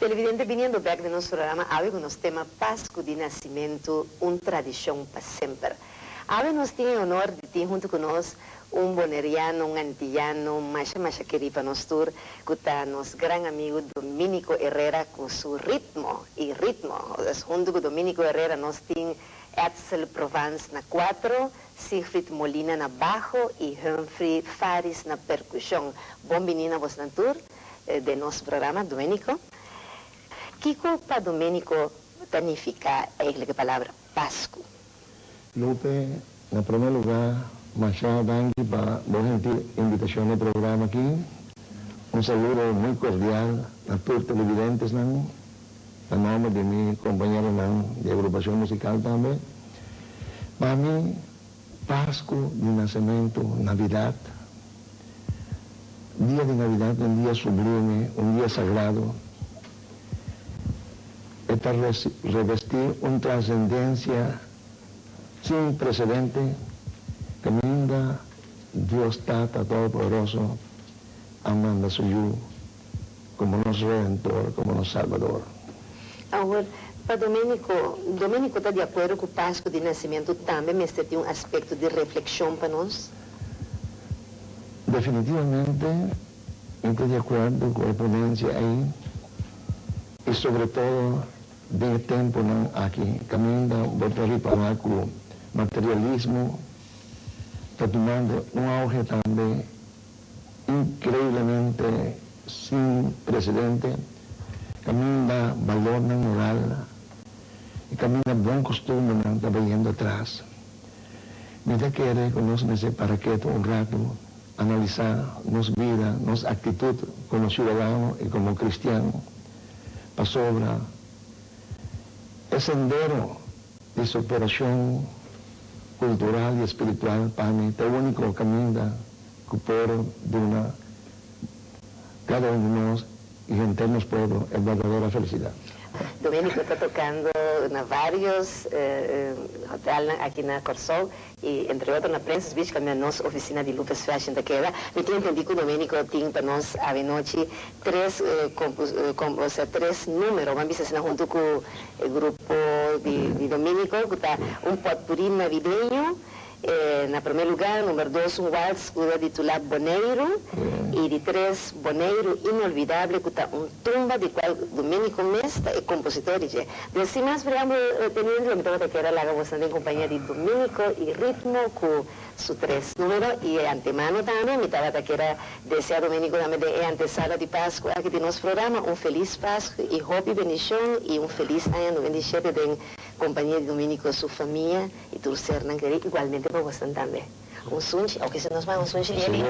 Televidente, viniendo back de nuestro programa, habla con los temas Pascua de Nacimiento, una tradición para siempre. Habla nos tiene el honor de tener junto con nosotros un boneriano, un antillano, un macha querido para nosotros, que está nuestro gran amigo Domenico Herrera con su ritmo. Entonces, junto con Domenico Herrera nos tiene Edsel Provence na 4, Siegfried Molina na bajo y Humphrey Faris na percusión. Bienvenido a vos na tour de nuestro programa, Domenico. Kiko para Domenico significa la palabra Pascua. Lupe, en primer lugar, muchas gracias para la gentil invitación al programa aquí. Un saludo muy cordial a todos los televidentes, en nombre de mi compañero de agrupación musical también. Para mí, Pascua de nacimiento, Navidad, día de Navidad, un día sublime, un día sagrado, es para revestir una trascendencia sin precedente que brinda Dios Tata Todopoderoso, amando a su Hijo como nuestro Redentor, como nuestro Salvador. Ahora, para Domenico está de acuerdo con Pascua de Nacimiento también, mas tem un aspecto de reflexión para nosotros? Definitivamente, estoy de acuerdo con la ponencia ahí, y sobre todo, de tiempo aquí, caminando, volver a reparar con materialismo, está tomando un auge también increíblemente sin precedente, camina valor moral y camina buen costumbre, está viendo atrás. Me da que reconocer para que un rato analizar nuestra vida, nuestra actitud como ciudadano y como cristiano, para sobre el sendero de superación cultural y espiritual para mí, el único camino que puedo de cada uno de nosotros y en los pueblos es verdadera felicidad. Domenico está tocando en varios hoteles aquí en Corsol y entre otros en la prensa, visto que nuestra oficina de Lupus Fashion de queda. Me tengo entendido que Domenico tiene para nos a noche tres números, vamos a hacer junto con el grupo de Domenico, que está un potpourri navideño. En primer lugar, número 2, un waltz titulado Boneiro, y de 3, Boneiro Inolvidable, que está un tumba de cual Domenico Mesta es compositor. De así más, digamos, teniendo la mitad que era la bastante en compañía de Domenico y ritmo con su 3 números, y antemano también, mitad que era desear Domenico también de antesala de Pascua, aquí de nuestro programa, un feliz Pascua y hope y bendición, y un feliz año 97 de compañía de Domenico, su familia y tu ser, igualmente para vos también. Un sunchi, aunque se nos va un sunchi de ahí.